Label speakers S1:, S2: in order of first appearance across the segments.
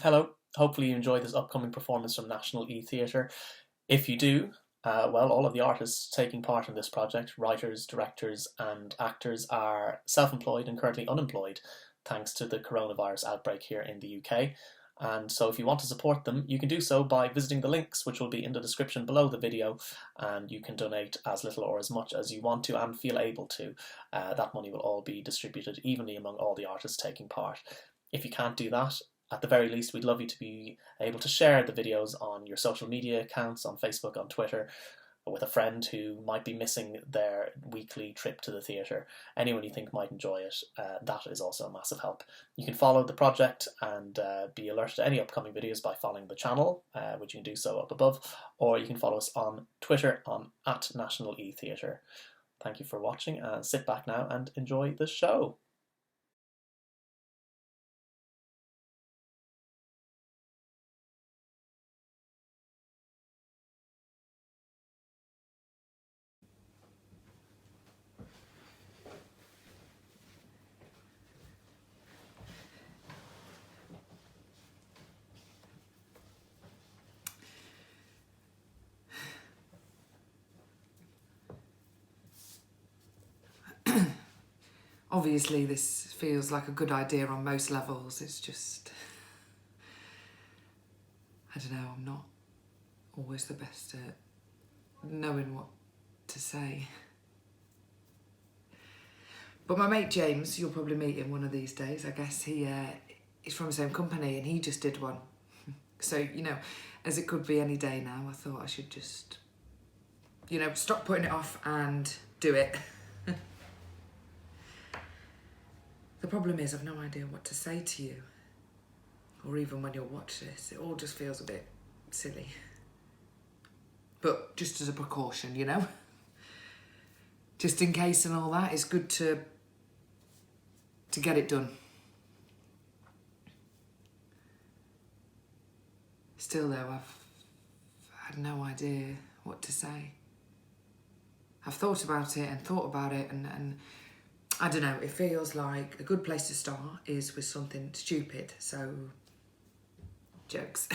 S1: Hello, hopefully you enjoy this upcoming performance from National eTheatr. If you do, well, all of the artists taking part in this project, writers, directors, and actors, are self-employed and currently unemployed thanks to the coronavirus outbreak here in the UK. And so if you want to support them, you can do so by visiting the links, which will be in the description below the video, and you can donate as little or as much as you want to and feel able to. That money will all be distributed evenly among all the artists taking part. If you can't do that, at the very least, we'd love you to be able to share the videos on your social media accounts, on Facebook, on Twitter, with a friend who might be missing their weekly trip to the theatre. Anyone you think might enjoy it, that is also a massive help. You can follow the project and be alerted to any upcoming videos by following the channel, which you can do so up above, or you can follow us on Twitter on @National eTheatr. Thank you for watching, and sit back now and enjoy the show.
S2: Obviously, this feels like a good idea on most levels. It's just, I don't know, I'm not always the best at knowing what to say. But my mate James, you'll probably meet him one of these days. I guess he's from the same company and he just did one. So, you know, as it could be any day now, I thought I should just, you know, stop putting it off and do it. The problem is I've no idea what to say to you, or even when you'll watch this. It all just feels a bit silly. But just as a precaution, you know? Just in case and all that, it's good to get it done. Still though, I've had no idea what to say. I've thought about it and I don't know, it feels like a good place to start is with something stupid, so jokes.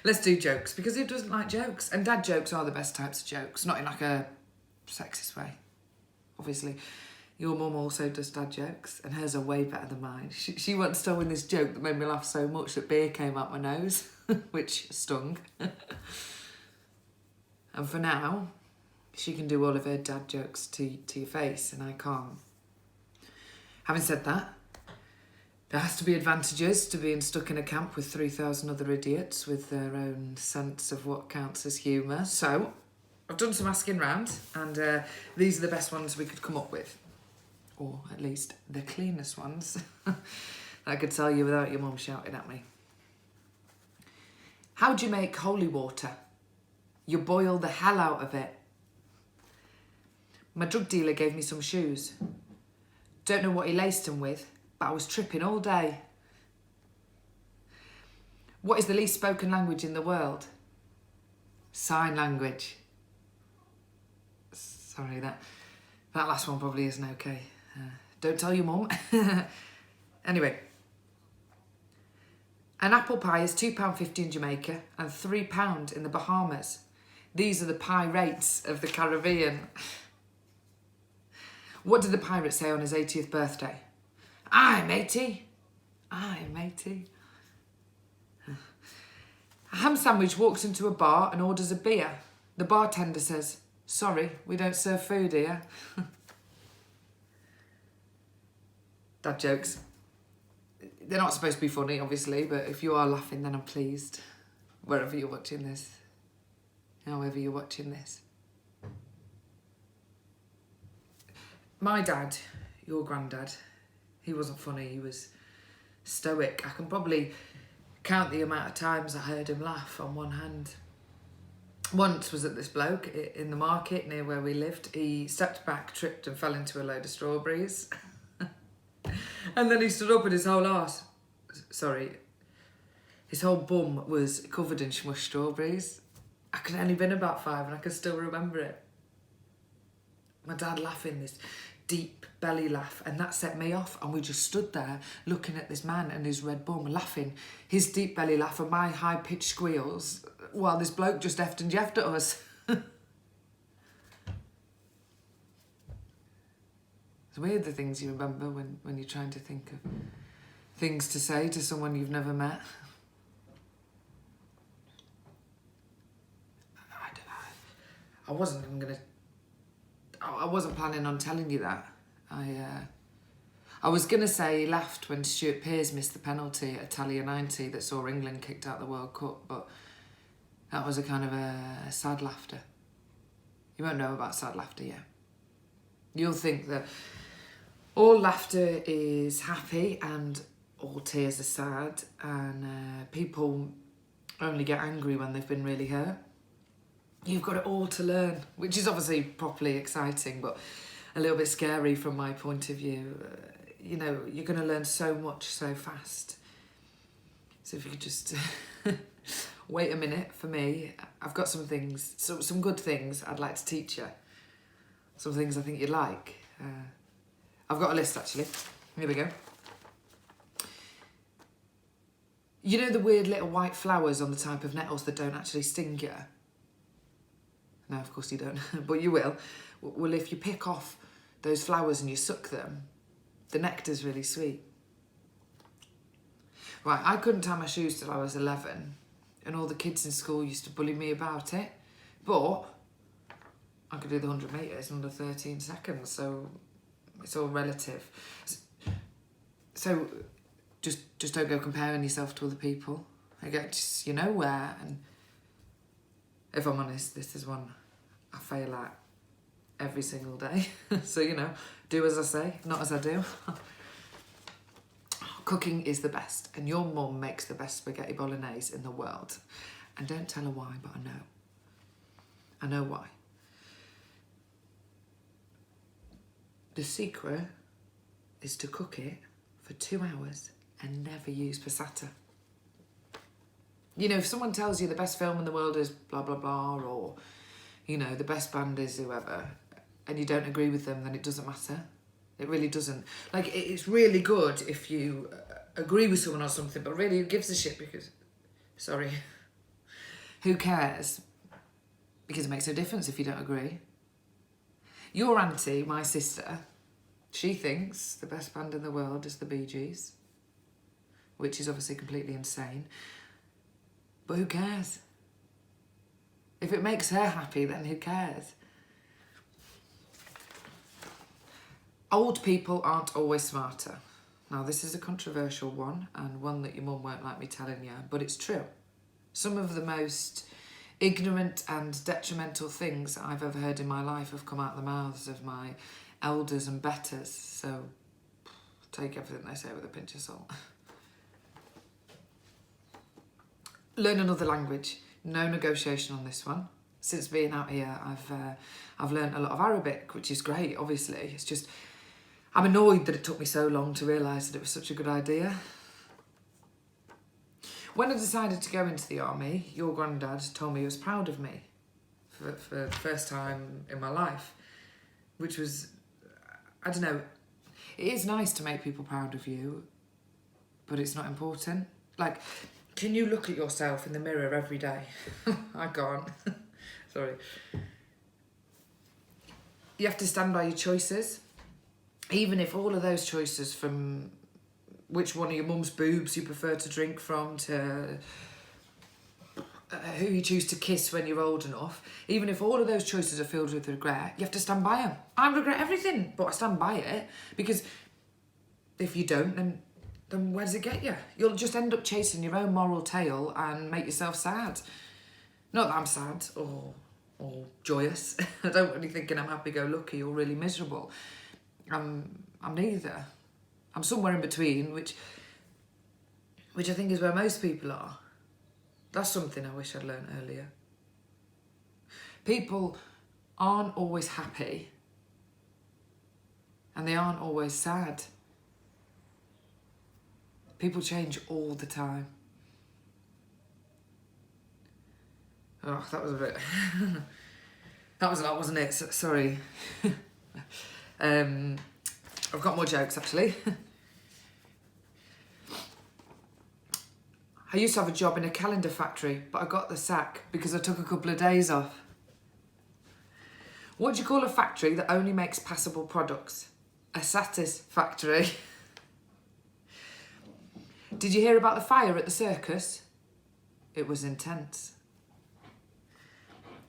S2: Let's do jokes, because who doesn't like jokes? And dad jokes are the best types of jokes, not in like a sexist way. Obviously, your mum also does dad jokes, and hers are way better than mine. She once told me this joke that made me laugh so much that beer came out my nose, which stung. And for now, she can do all of her dad jokes to your face, and I can't. Having said that, there has to be advantages to being stuck in a camp with 3,000 other idiots with their own sense of what counts as humour. So, I've done some asking round, and these are the best ones we could come up with. Or at least the cleanest ones that I could tell you without your mum shouting at me. How do you make holy water? You boil the hell out of it. My drug dealer gave me some shoes. Don't know what he laced them with, but I was tripping all day. What is the least spoken language in the world? Sign language. Sorry, that last one probably isn't okay. Don't tell your mum. Anyway. An apple pie is £2.50 in Jamaica and £3 in the Bahamas. These are the pie rates of the Caribbean. What did the pirate say on his 80th birthday? Aye, matey. Aye, matey. A ham sandwich walks into a bar and orders a beer. The bartender says, sorry, we don't serve food here. Dad jokes. They're not supposed to be funny, obviously, but if you are laughing, then I'm pleased. Wherever you're watching this. However you're watching this. My dad, your granddad, he wasn't funny, he was stoic. I can probably count the amount of times I heard him laugh on one hand. Once was at this bloke in the market near where we lived. He stepped back, tripped and fell into a load of strawberries. And then he stood up and his whole bum was covered in smushed strawberries. I could only been about 5 and I can still remember it. My dad laughing, this deep belly laugh, and that set me off. And we just stood there looking at this man and his red bum laughing, his deep belly laugh and my high-pitched squeals, while this bloke just effed and jeffed at us. It's weird the things you remember when you're trying to think of things to say to someone you've never met. I wasn't planning on telling you that. I was going to say he laughed when Stuart Pearce missed the penalty at Italia 90 that saw England kicked out the World Cup, but that was a kind of a sad laughter. You won't know about sad laughter yet. You'll think that all laughter is happy and all tears are sad, and people only get angry when they've been really hurt. You've got it all to learn, which is obviously properly exciting, but a little bit scary from my point of view. You know, you're going to learn so much so fast. So if you could just wait a minute for me, I've got some things, some good things I'd like to teach you. Some things I think you'd like. I've got a list actually. Here we go. You know the weird little white flowers on the type of nettles that don't actually sting you? No, of course you don't, but you will. Well, if you pick off those flowers and you suck them, the nectar's really sweet. Right, I couldn't tie my shoes till I was 11, and all the kids in school used to bully me about it, but I could do the 100 metres in under 13 seconds, so it's all relative. So just don't go comparing yourself to other people. I get you nowhere, and if I'm honest, this is one I fail at every single day. So, you know, do as I say, not as I do. Cooking is the best, and your mum makes the best spaghetti bolognese in the world. And don't tell her why, but I know. I know why. The secret is to cook it for 2 hours and never use passata. You know, if someone tells you the best film in the world is blah, blah, blah, or, you know, the best band is whoever, and you don't agree with them, then it doesn't matter. It really doesn't. Like, it's really good if you agree with someone on something, but really, who gives a shit? Because, sorry, who cares? Because it makes no difference if you don't agree. Your auntie, my sister, she thinks the best band in the world is the Bee Gees, which is obviously completely insane. But who cares? If it makes her happy, then who cares? Old people aren't always smarter. Now, this is a controversial one, and one that your mum won't like me telling you, but it's true. Some of the most ignorant and detrimental things I've ever heard in my life have come out of the mouths of my elders and betters, so take everything they say with a pinch of salt. Learn another language. No negotiation on this one. Since being out here, I've learned a lot of Arabic, which is great, obviously. It's just, I'm annoyed that it took me so long to realise that it was such a good idea. When I decided to go into the army, your granddad told me he was proud of me for the first time in my life, which was, I don't know, it is nice to make people proud of you, but it's not important. Like, can you look at yourself in the mirror every day? I can't. Sorry. You have to stand by your choices, even if all of those choices, from which one of your mum's boobs you prefer to drink from to who you choose to kiss when you're old enough, even if all of those choices are filled with regret, you have to stand by them. I regret everything, but I stand by it, because if you don't, then where does it get you? You'll just end up chasing your own moral tail and make yourself sad. Not that I'm sad or joyous. I don't really thinking I'm happy-go-lucky or really miserable. I'm neither. I'm somewhere in between, which I think is where most people are. That's something I wish I'd learned earlier. People aren't always happy, and they aren't always sad. People change all the time. Oh, that was a bit... that was a lot, wasn't it? Sorry. I've got more jokes, actually. I used to have a job in a calendar factory, but I got the sack because I took a couple of days off. What do you call a factory that only makes passable products? A satisfactory. Did you hear about the fire at the circus? It was intense.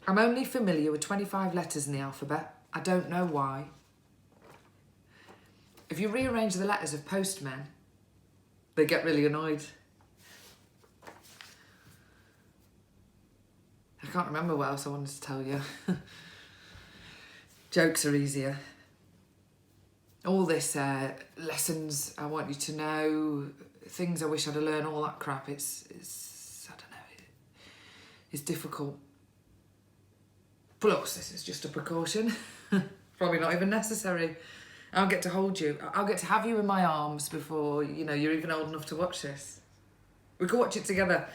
S2: I'm only familiar with 25 letters in the alphabet. I don't know why. If you rearrange the letters of postmen, they get really annoyed. I can't remember what else I wanted to tell you. Jokes are easier. All this lessons I want you to know, things I wish I'd have learned, all that crap, it's I don't know, it's difficult. Plus, this is just a precaution. Probably not even necessary. I'll get to hold you. I'll get to have you in my arms before, you know, you're even old enough to watch this. We could watch it together.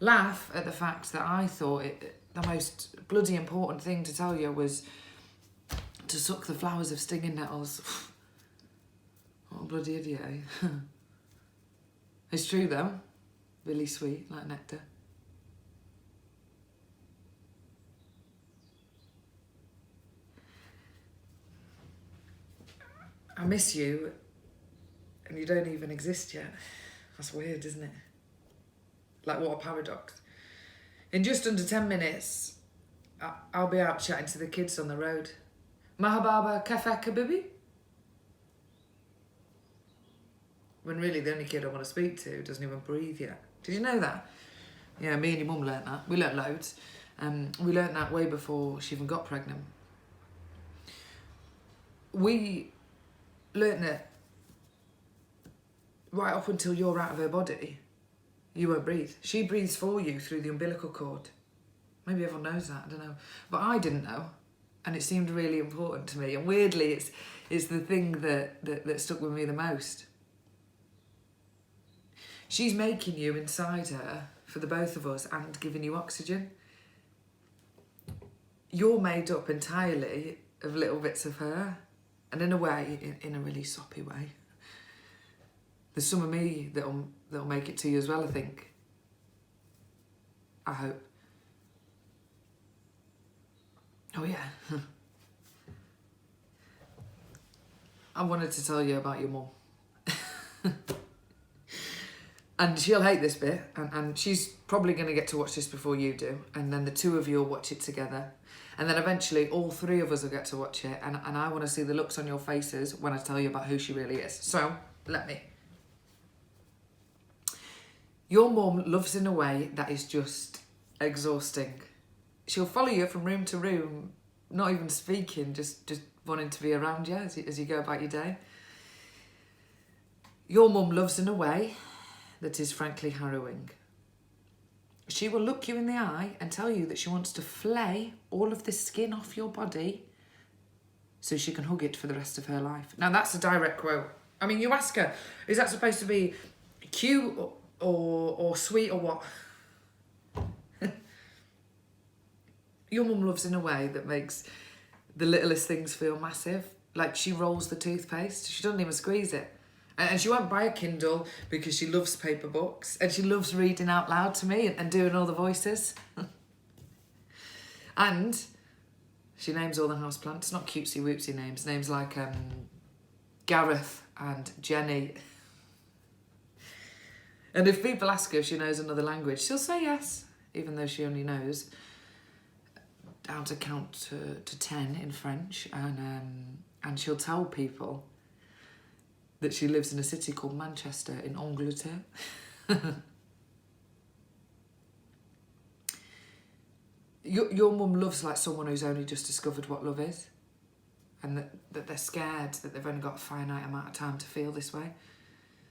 S2: Laugh at the fact that I thought the most bloody important thing to tell you was to suck the flowers of stinging nettles. What a bloody idiot, eh? It's true though. Really sweet, like nectar. I miss you, and you don't even exist yet. That's weird, isn't it? Like, what a paradox. In just under 10 minutes, I'll be out chatting to the kids on the road. Mahababa kafak habibi? When really the only kid I want to speak to doesn't even breathe yet. Did you know that? Yeah, me and your mum learnt that. We learnt loads. We learnt that way before she even got pregnant. We learnt that right up until you're out of her body, you won't breathe. She breathes for you through the umbilical cord. Maybe everyone knows that, I don't know. But I didn't know, and it seemed really important to me. And weirdly, it's the thing that stuck with me the most. She's making you inside her for the both of us and giving you oxygen. You're made up entirely of little bits of her, and in a way, in a really soppy way. There's some of me that'll make it to you as well, I think. I hope. Oh yeah. I wanted to tell you about your mum. And she'll hate this bit, and she's probably going to get to watch this before you do, and then the two of you will watch it together. And then eventually all three of us will get to watch it, and I want to see the looks on your faces when I tell you about who she really is. So, let me. Your mum loves in a way that is just exhausting. She'll follow you from room to room, not even speaking, just wanting to be around you as you go about your day. Your mum loves in a way that is frankly harrowing. She will look you in the eye and tell you that she wants to flay all of the skin off your body so she can hug it for the rest of her life. Now that's a direct quote. I mean, you ask her, is that supposed to be cute or sweet or what? Your mum loves in a way that makes the littlest things feel massive. Like she rolls the toothpaste, she doesn't even squeeze it. And she won't buy a Kindle because she loves paper books, and she loves reading out loud to me and doing all the voices. And she names all the houseplants, not cutesy wootsy names, names like Gareth and Jenny. And if people ask her if she knows another language, she'll say yes, even though she only knows down to count to 10 in French, and she'll tell people that she lives in a city called Manchester in Angleterre. Your mum loves like someone who's only just discovered what love is, and that they're scared that they've only got a finite amount of time to feel this way.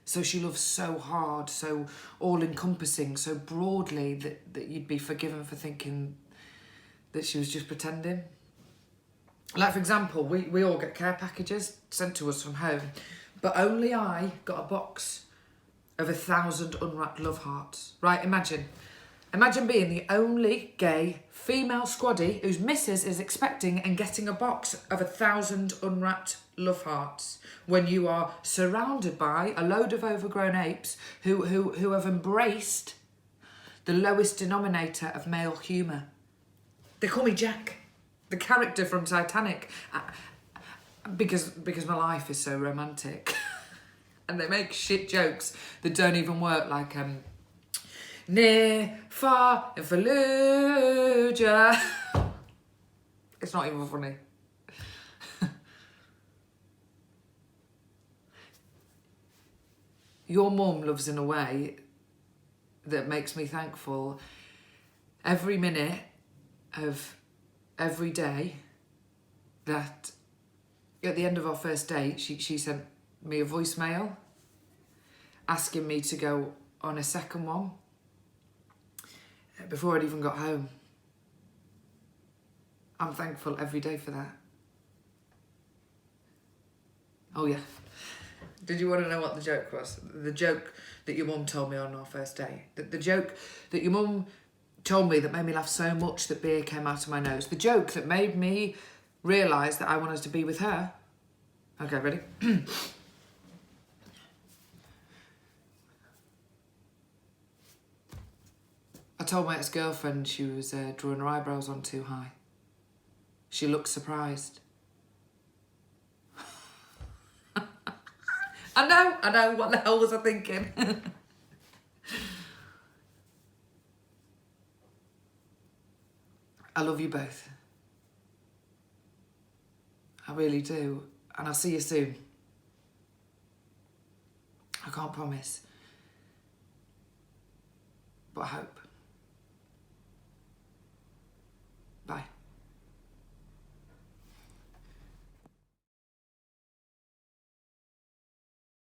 S2: So she loves so hard, so all-encompassing, so broadly that you'd be forgiven for thinking that she was just pretending. Like, for example, we all get care packages sent to us from home, but only I got a box of 1,000 unwrapped love hearts. Right, imagine Imagine being the only gay female squaddie whose missus is expecting and getting a box of 1,000 unwrapped love hearts when you are surrounded by a load of overgrown apes who have embraced the lowest denominator of male humour. They call me Jack, the character from Titanic, because my life is so romantic. And they make shit jokes that don't even work, like near, far, in Fallujah. It's not even funny. Your mum loves in a way that makes me thankful every minute of every day that at the end of our first date, she sent me a voicemail asking me to go on a second one before I'd even got home. I'm thankful every day for that. Oh yeah. Did you want to know what the joke was? The joke that your mum told me on our first date. The joke that your mum told me that made me laugh so much that beer came out of my nose. The joke that made me realise that I wanted to be with her. Okay, ready? I told my ex-girlfriend she was drawing her eyebrows on too high. She looked surprised. I know, what the hell was I thinking? I love you both. I really do. And I'll see you soon. I can't promise. But I hope.